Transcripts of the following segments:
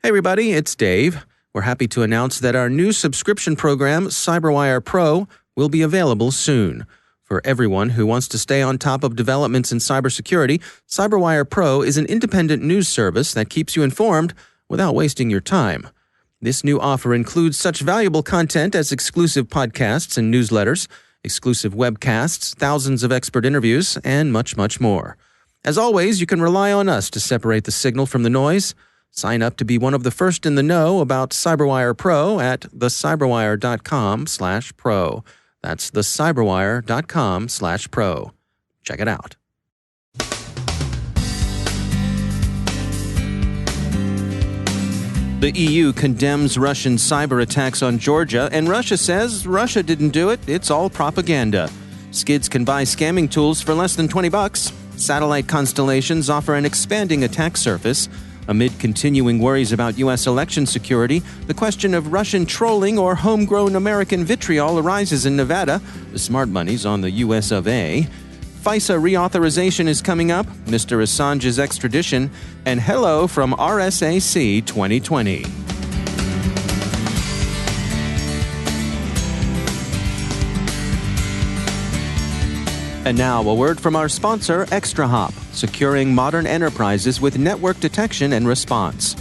Hey everybody, it's Dave. We're happy to announce that our new subscription program, CyberWire Pro, will be available soon. For everyone who wants to stay on top of developments in cybersecurity, CyberWire Pro is an independent news service that keeps you informed without wasting your time. This new offer includes such valuable content as exclusive podcasts and newsletters, exclusive webcasts, thousands of expert interviews, and much, much more. As always, you can rely on us to separate the signal from the noise. Sign up to be one of the first in the know about CyberWire Pro at thecyberwire.com/pro. That's thecyberwire.com/pro. Check it out. The EU condemns Russian cyber attacks on Georgia, and Russia says Russia didn't do it. It's all propaganda. Skids can buy scamming tools for less than $20. Satellite constellations offer an expanding attack surface. Amid continuing worries about U.S. election security, the question of Russian trolling or homegrown American vitriol arises in Nevada. The smart money's on the U.S. of A. FISA reauthorization is coming up, Mr. Assange's extradition, and hello from RSAC 2020. And now, a word from our sponsor, ExtraHop, securing modern enterprises with network detection and response.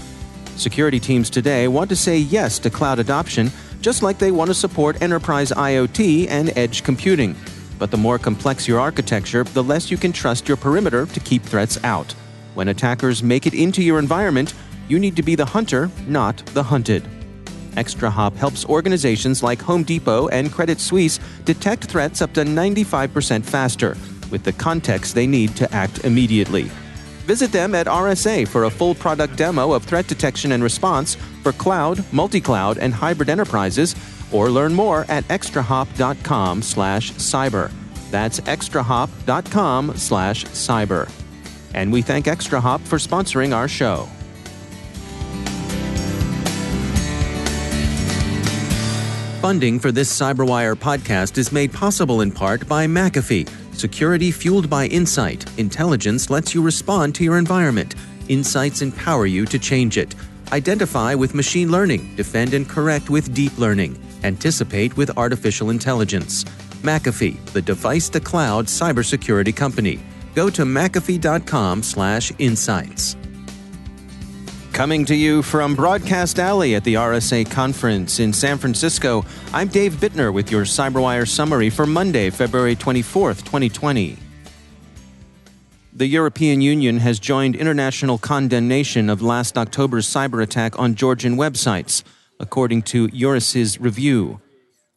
Security teams today want to say yes to cloud adoption, just like they want to support enterprise IoT and edge computing. But the more complex your architecture, the less you can trust your perimeter to keep threats out. When attackers make it into your environment, you need to be the hunter, not the hunted. ExtraHop helps organizations like Home Depot and Credit Suisse detect threats up to 95% faster, with the context they need to act immediately. Visit them at RSA for a full product demo of threat detection and response for cloud, multi-cloud, and hybrid enterprises, or learn more at extrahop.com/cyber. That's extrahop.com/cyber. And we thank ExtraHop for sponsoring our show. Funding for this CyberWire podcast is made possible in part by McAfee. Security fueled by insight. Intelligence lets you respond to your environment. Insights empower you to change it. Identify with machine learning. Defend and correct with deep learning. Anticipate with artificial intelligence. McAfee, the device-to-cloud cybersecurity company. Go to mcafee.com/insights. Coming to you from Broadcast Alley at the RSA Conference in San Francisco, I'm Dave Bittner with your CyberWire summary for Monday, February 24th, 2020. The European Union has joined international condemnation of last October's cyber attack on Georgian websites, according to Euros's review.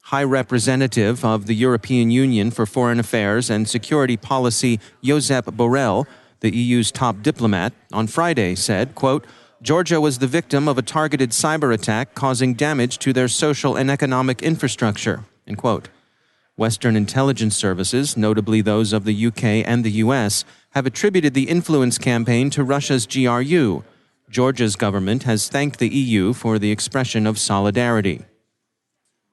High Representative of the European Union for Foreign Affairs and Security Policy, Josep Borrell, the EU's top diplomat, on Friday said, quote, Georgia was the victim of a targeted cyber attack causing damage to their social and economic infrastructure, end quote. Western intelligence services, notably those of the UK and the US, have attributed the influence campaign to Russia's GRU. Georgia's government has thanked the EU for the expression of solidarity.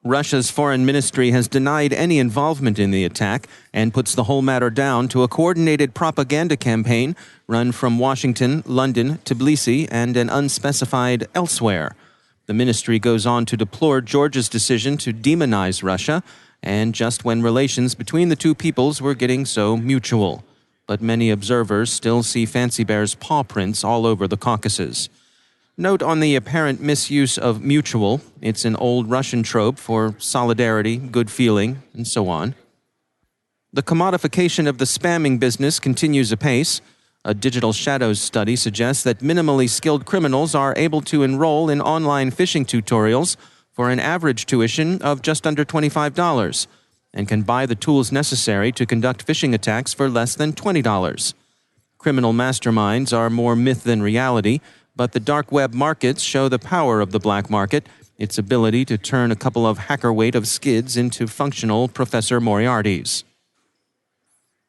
Russia's foreign ministry has denied any involvement in the attack and puts the whole matter down to a coordinated propaganda campaign run from Washington, London, Tbilisi, and an unspecified elsewhere. The ministry goes on to deplore Georgia's decision to demonize Russia, and just when relations between the two peoples were getting so mutual. But many observers still see Fancy Bear's paw prints all over the Caucasus. Note on the apparent misuse of mutual. It's an old Russian trope for solidarity, good feeling, and so on. The commodification of the spamming business continues apace. A Digital Shadows study suggests that minimally skilled criminals are able to enroll in online phishing tutorials for an average tuition of just under $25 and can buy the tools necessary to conduct phishing attacks for less than $20. Criminal masterminds are more myth than reality, but the dark web markets show the power of the black market, its ability to turn a couple of hacker weight of skids into functional Professor Moriartys.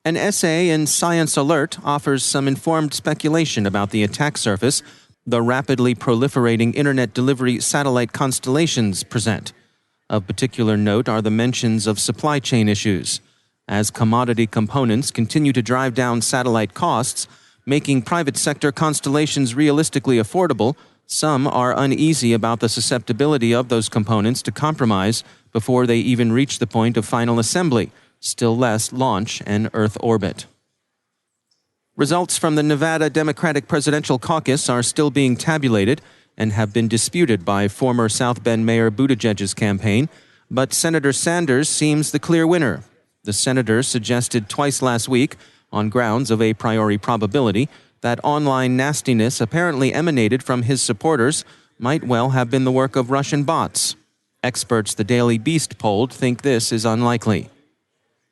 An essay in Science Alert offers some informed speculation about the attack surface the rapidly proliferating internet delivery satellite constellations present. Of particular note are the mentions of supply chain issues. As commodity components continue to drive down satellite costs, making private sector constellations realistically affordable, Some are uneasy about the susceptibility of those components to compromise before they even reach the point of final assembly, still less launch and Earth orbit. Results from the Nevada Democratic Presidential Caucus are still being tabulated and have been disputed by former South Bend Mayor Buttigieg's campaign, but Senator Sanders seems the clear winner. The senator suggested twice last week, on grounds of a priori probability, that online nastiness apparently emanated from his supporters might well have been the work of Russian bots. Experts the Daily Beast polled think this is unlikely.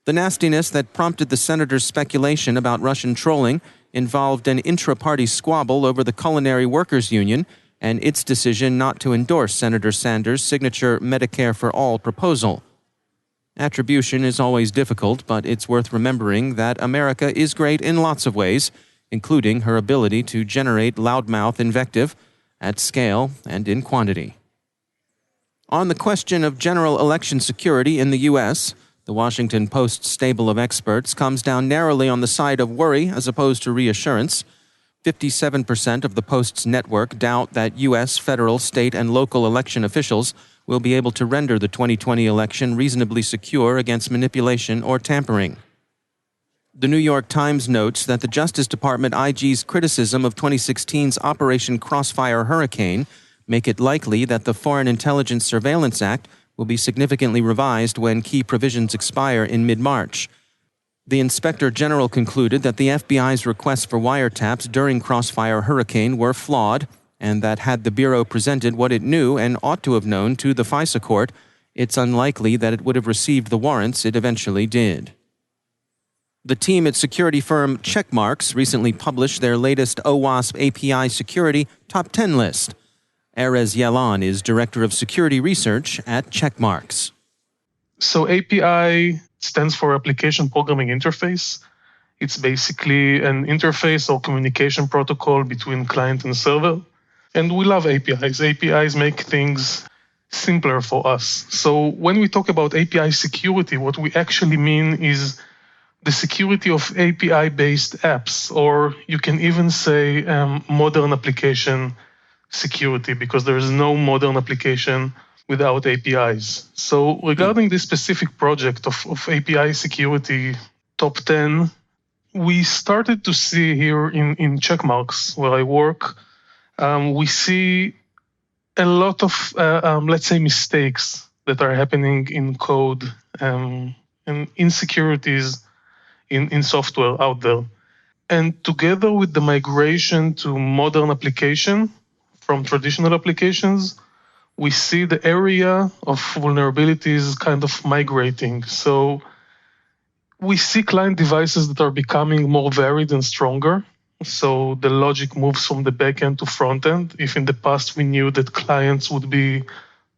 The nastiness that prompted the senator's speculation about Russian trolling involved an intra-party squabble over the Culinary Workers Union and its decision not to endorse Senator Sanders' signature Medicare for All proposal. Attribution is always difficult, but it's worth remembering that America is great in lots of ways, including her ability to generate loudmouth invective at scale and in quantity. On the question of general election security in the U.S., the Washington Post's stable of experts comes down narrowly on the side of worry as opposed to reassurance. 57% of the Post's network doubt that U.S. federal, state, and local election officials will be able to render the 2020 election reasonably secure against manipulation or tampering. The New York Times notes that the Justice Department IG's criticism of 2016's Operation Crossfire Hurricane make it likely that the Foreign Intelligence Surveillance Act will be significantly revised when key provisions expire in mid-March. The Inspector General concluded that the FBI's requests for wiretaps during Crossfire Hurricane were flawed, and that had the Bureau presented what it knew and ought to have known to the FISA court, it's unlikely that it would have received the warrants it eventually did. The team at security firm Checkmarx recently published their latest OWASP API security top 10 list. Erez Yalon is Director of Security Research at Checkmarx. So API stands for Application Programming Interface. It's basically an interface or communication protocol between client and server. And we love APIs. APIs make things simpler for us. So when we talk about API security, what we actually mean is the security of API-based apps, or you can even say modern application security, because there is no modern application without APIs. So regarding this specific project of API security top 10, we started to see here in Checkmarx, where I work, we see a lot of, let's say, mistakes that are happening in code and insecurities in software out there. And together with the migration to modern application from traditional applications, we see the area of vulnerabilities kind of migrating. So we see client devices that are becoming more varied and stronger. So the logic moves from the backend to front end. If in the past we knew that clients would be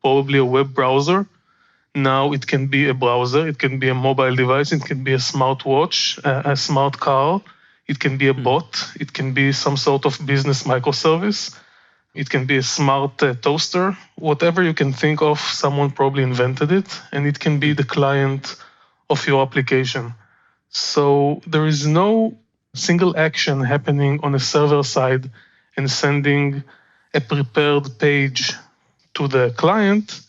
probably a web browser, now it can be a browser, it can be a mobile device, it can be a smartwatch, a smart car, it can be a bot, it can be some sort of business microservice, it can be a smart toaster, whatever you can think of, someone probably invented it, and it can be the client of your application. So there is no single action happening on a server side and sending a prepared page to the client.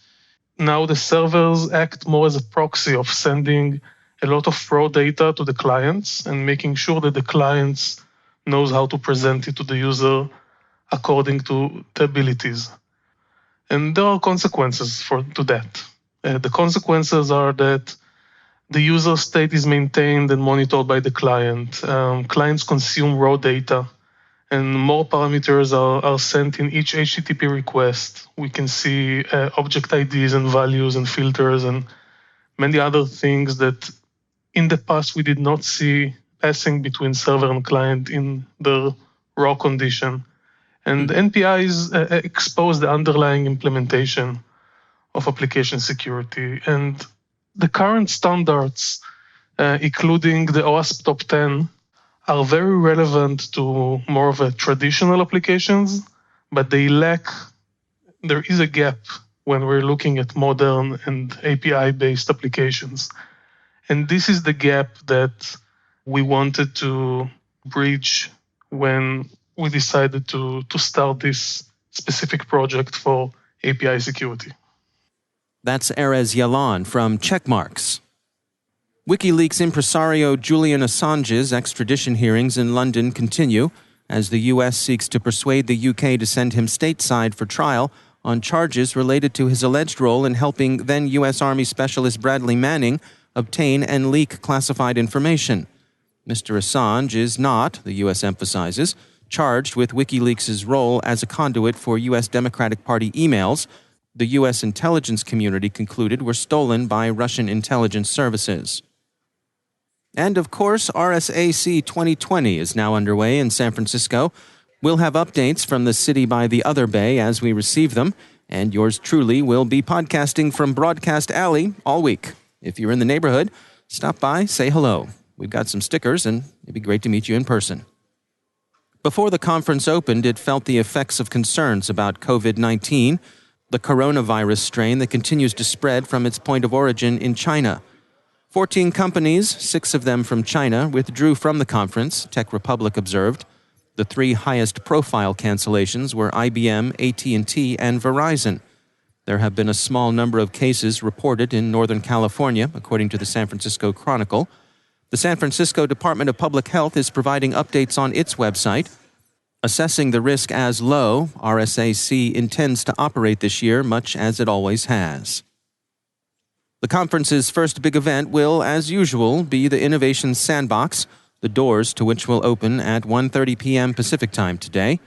Now the servers act more as a proxy of sending a lot of raw data to the clients and making sure that the clients knows how to present it to the user according to the abilities. And there are consequences to that. The consequences are that the user state is maintained and monitored by the client. Clients consume raw data, and more parameters are sent in each HTTP request. We can see object IDs and values and filters and many other things that in the past we did not see passing between server and client in the raw condition. And NPIs expose the underlying implementation of application security. And the current standards, including the OWASP Top 10, are very relevant to more of a traditional applications, but there is a gap when we're looking at modern and API-based applications. And this is the gap that we wanted to bridge when we decided to start this specific project for API security. That's Erez Yalon from Checkmarx. WikiLeaks impresario Julian Assange's extradition hearings in London continue as the U.S. seeks to persuade the U.K. to send him stateside for trial on charges related to his alleged role in helping then U.S. Army Specialist Bradley Manning obtain and leak classified information. Mr. Assange is not, the U.S. emphasizes, charged with WikiLeaks' role as a conduit for U.S. Democratic Party emails the U.S. intelligence community concluded were stolen by Russian intelligence services. And of course, RSAC 2020 is now underway in San Francisco. We'll have updates from the city by the other bay as we receive them, and yours truly will be podcasting from Broadcast Alley all week. If you're in the neighborhood, stop by, say hello. We've got some stickers, and it'd be great to meet you in person. Before the conference opened, it felt the effects of concerns about COVID-19, the coronavirus strain that continues to spread from its point of origin in China. 14 companies, 6 of them from China, withdrew from the conference, Tech Republic observed. The 3 highest-profile cancellations were IBM, AT&T, and Verizon. There have been a small number of cases reported in Northern California, according to the San Francisco Chronicle. The San Francisco Department of Public Health is providing updates on its website. Assessing the risk as low, RSAC intends to operate this year much as it always has. The conference's first big event will, as usual, be the Innovation Sandbox, the doors to which will open at 1:30 p.m. Pacific Time today.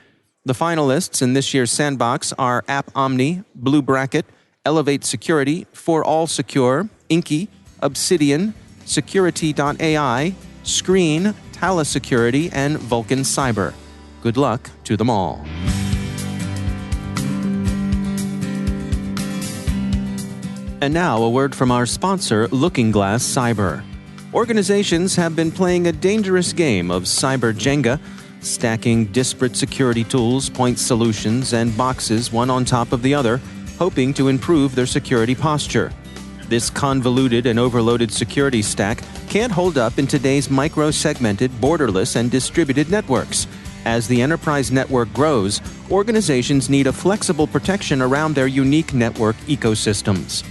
The finalists in this year's Sandbox are App Omni, Blue Bracket, Elevate Security, For All Secure, Inky, Obsidian, Security.ai, Screen, Tala Security, and Vulcan Cyber. Good luck to them all. And now, a word from our sponsor, LookingGlass Cyber. Organizations have been playing a dangerous game of cyber Jenga, stacking disparate security tools, point solutions, and boxes one on top of the other, hoping to improve their security posture. This convoluted and overloaded security stack can't hold up in today's micro-segmented, borderless, and distributed networks. As the enterprise network grows, organizations need a flexible protection around their unique network ecosystems.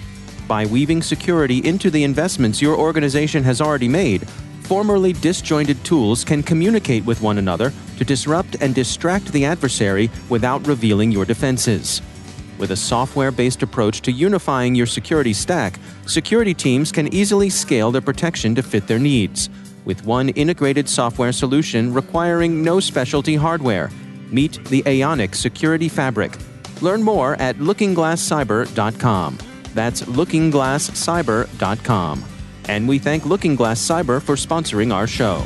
By weaving security into the investments your organization has already made, formerly disjointed tools can communicate with one another to disrupt and distract the adversary without revealing your defenses. With a software-based approach to unifying your security stack, security teams can easily scale their protection to fit their needs. With one integrated software solution requiring no specialty hardware. Meet the Aonic Security Fabric. Learn more at lookingglasscyber.com. That's lookingglasscyber.com. And we thank LookingGlass Cyber for sponsoring our show.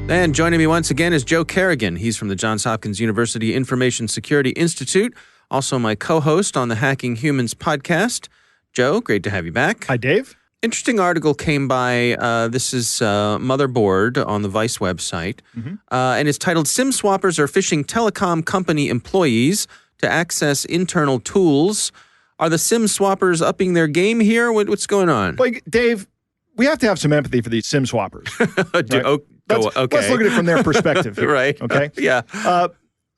And joining me once again is Joe Carrigan. He's from the Johns Hopkins University Information Security Institute, also my co-host on the Hacking Humans podcast. Joe, great to have you back. Hi, Dave. Interesting article came by, this is Motherboard on the Vice website, and it's titled, SIM Swappers Are Phishing Telecom Company Employees to Access Internal Tools. Are the SIM swappers upping their game here? What's going on? Well, Dave, we have to have some empathy for these SIM swappers. Right? Let's look at it from their perspective here. Right. Okay. Yeah.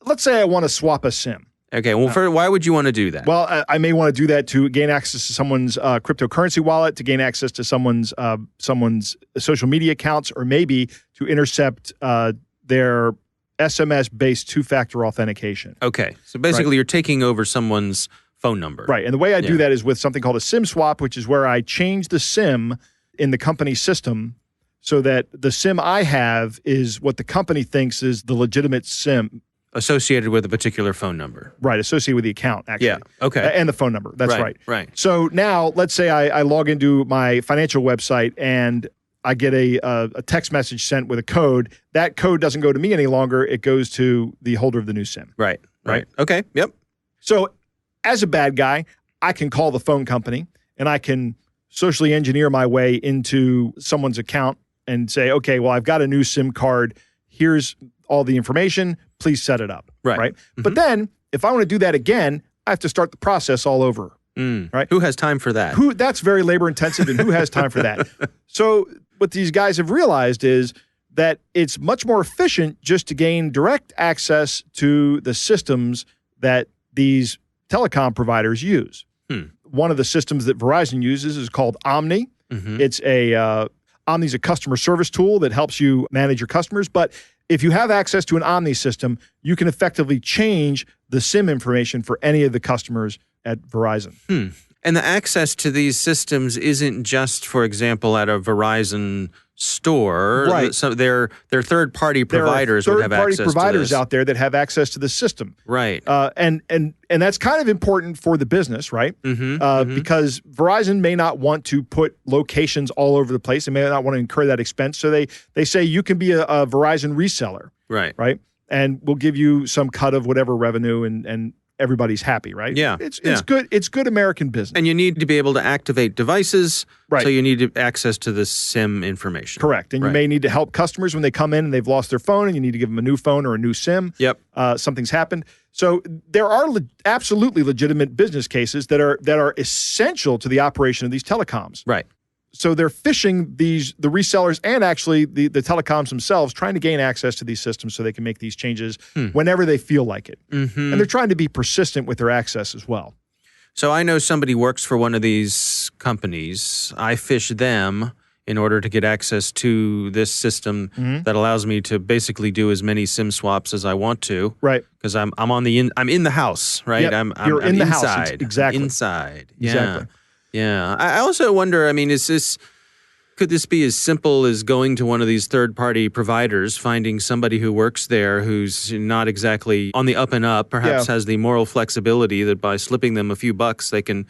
Let's say I want to swap a SIM. Okay. Well, why would you want to do that? Well, I may want to do that to gain access to someone's cryptocurrency wallet, to gain access to someone's social media accounts, or maybe to intercept their SMS-based two-factor authentication. Okay. So basically, you're taking over someone's phone number. Right. And the way I do that is with something called a SIM swap, which is where I change the SIM in the company system so that the SIM I have is what the company thinks is the legitimate SIM. Associated with a particular phone number. Right, associated with the account, actually. Yeah, okay. And the phone number, that's right. Right. So now, let's say I log into my financial website and I get a text message sent with a code. That code doesn't go to me any longer. It goes to the holder of the new SIM. Right. Okay, yep. So as a bad guy, I can call the phone company and I can socially engineer my way into someone's account and say, okay, well, I've got a new SIM card. Here's all the information. Please set it up. Right. Mm-hmm. But then if I want to do that again, I have to start the process all over. right? Who has time for that? That's very labor intensive, and who has time for that? So what these guys have realized is that it's much more efficient just to gain direct access to the systems that these telecom providers use. One of the systems that Verizon uses is called Omni. It's Omni's a customer service tool that helps you manage your customers. But if you have access to an Omni system, you can effectively change the SIM information for any of the customers at Verizon. And the access to these systems isn't just, for example, at a Verizon store. Right. So they're third-party providers would have access to this. Third-party providers out there that have access to the system. Right. And that's kind of important for the business, right? Because Verizon may not want to put locations all over the place. They may not want to incur that expense. So they say you can be a Verizon reseller. Right. And we'll give you some cut of whatever revenue and everybody's happy, right? Yeah. It's good. It's good American business. And you need to be able to activate devices. Right. So you need access to the SIM information. Correct. And you may need to help customers when they come in and they've lost their phone and you need to give them a new phone or a new SIM. Yep. Something's happened. So there are absolutely legitimate business cases that are essential to the operation of these telecoms. Right. So they're phishing the resellers and actually the telecoms themselves, trying to gain access to these systems so they can make these changes whenever they feel like it. And they're trying to be persistent with their access as well. So I know somebody works for one of these companies. I phish them in order to get access to this system that allows me to basically do as many SIM swaps as I want to. Right. Because I'm in the house, right? Yep. I'm You're in the inside. house. Exactly. Inside. Yeah. Exactly. Yeah. I also wonder, I mean, could this be as simple as going to one of these third-party providers, finding somebody who works there who's not exactly on the up and up, perhaps has the moral flexibility that by slipping them a few bucks, they can,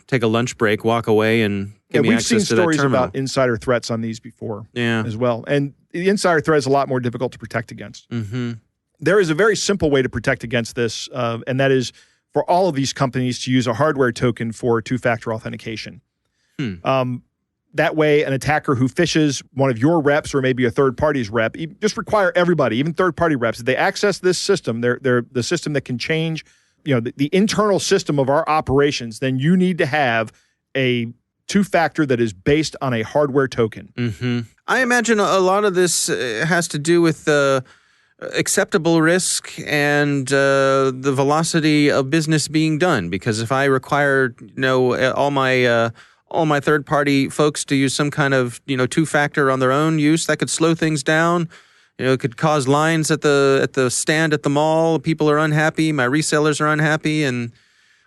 take a lunch break, walk away, and give me access to that terminal. We've seen stories about insider threats on these before as well. And the insider threat is a lot more difficult to protect against. There is a very simple way to protect against this, and that is for all of these companies to use a hardware token for two-factor authentication. That way, an attacker who phishes one of your reps or maybe a third party's rep, just require everybody, even third-party reps, if they access this system, they're the system that can change the internal system of our operations, then you need to have a two-factor that is based on a hardware token. I imagine a lot of this has to do with acceptable risk and the velocity of business being done. Because if I require, all my third-party folks to use some kind of, two-factor on their own use, that could slow things down. It could cause lines at the stand at the mall. People are unhappy. My resellers are unhappy, and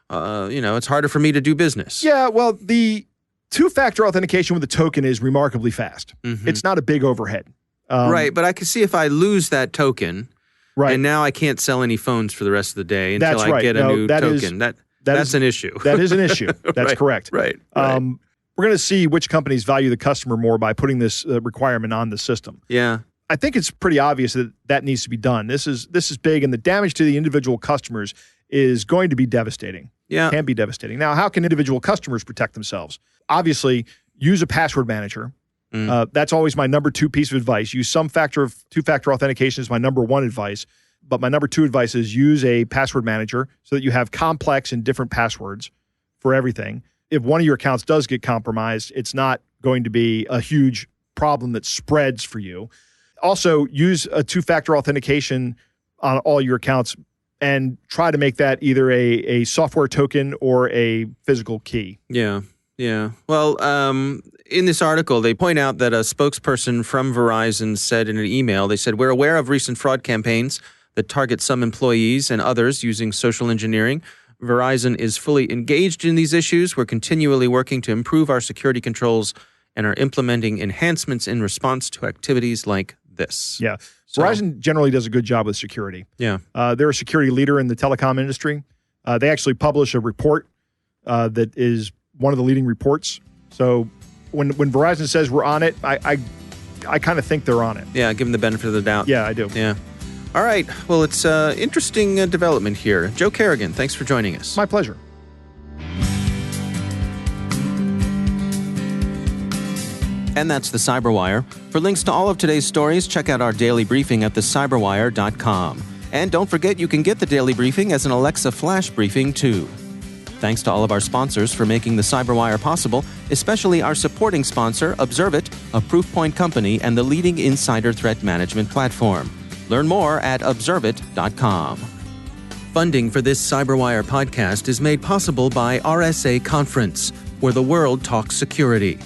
it's harder for me to do business. Yeah, well, the two-factor authentication with a token is remarkably fast. It's not a big overhead. Right, but I can see if I lose that token, and now I can't sell any phones for the rest of the day until I get a new token. That's an issue. That is an issue. That's correct. Right. We're going to see which companies value the customer more by putting this requirement on the system. Yeah. I think it's pretty obvious that needs to be done. This is big, and the damage to the individual customers is going to be devastating. Yeah. Can be devastating. Now, how can individual customers protect themselves? Obviously, use a password manager. That's always my number 2 piece of advice. Use some factor of two-factor authentication is my number 1 advice. But my number 2 advice is use a password manager so that you have complex and different passwords for everything. If one of your accounts does get compromised, it's not going to be a huge problem that spreads for you. Also, use a two-factor authentication on all your accounts and try to make that either a software token or a physical key. Yeah. Well, in this article, they point out that a spokesperson from Verizon said in an email, they said, "We're aware of recent fraud campaigns that target some employees and others using social engineering. Verizon is fully engaged in these issues. We're continually working to improve our security controls and are implementing enhancements in response to activities like this." Yeah. Verizon generally does a good job with security. Yeah. They're a security leader in the telecom industry. They actually publish a report that is one of the leading reports. So when Verizon says we're on it, I kind of think they're on it. Yeah, give them the benefit of the doubt. Yeah, I do. Yeah. All right. Well, it's interesting development here. Joe Carrigan, thanks for joining us. My pleasure. And that's the CyberWire. For links to all of today's stories, check out our daily briefing at thecyberwire.com. And don't forget, you can get the daily briefing as an Alexa flash briefing, too. Thanks to all of our sponsors for making the CyberWire possible, especially our supporting sponsor, Observit, a Proofpoint company and the leading insider threat management platform. Learn more at observit.com. Funding for this CyberWire podcast is made possible by RSA Conference, where the world talks security.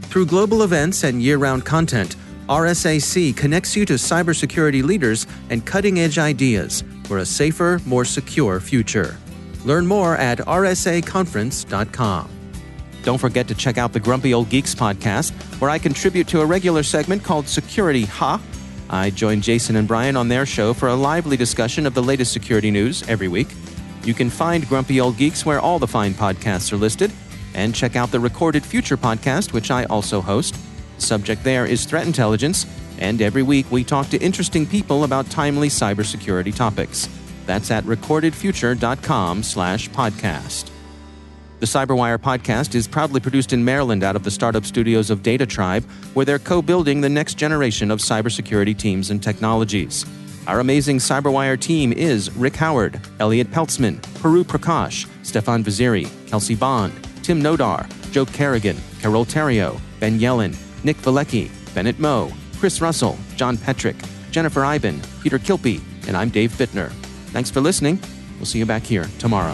Through global events and year-round content, RSAC connects you to cybersecurity leaders and cutting-edge ideas for a safer, more secure future. Learn more at rsaconference.com. Don't forget to check out the Grumpy Old Geeks podcast, where I contribute to a regular segment called Security Ha! I join Jason and Brian on their show for a lively discussion of the latest security news every week. You can find Grumpy Old Geeks where all the fine podcasts are listed, and check out the Recorded Future podcast, which I also host. The subject there is threat intelligence, and every week we talk to interesting people about timely cybersecurity topics. That's at recordedfuture.com/podcast. The CyberWire podcast is proudly produced in Maryland out of the startup studios of Data Tribe, where they're co-building the next generation of cybersecurity teams and technologies. Our amazing CyberWire team is Rick Howard, Elliot Peltzman, Peru Prakash, Stefan Vaziri, Kelsey Bond, Tim Nodar, Joe Carrigan, Carol Terrio, Ben Yellen, Nick Valecki, Bennett Moe, Chris Russell, John Petrick, Jennifer Iben, Peter Kilpie, and I'm Dave Bittner. Thanks for listening. We'll see you back here tomorrow.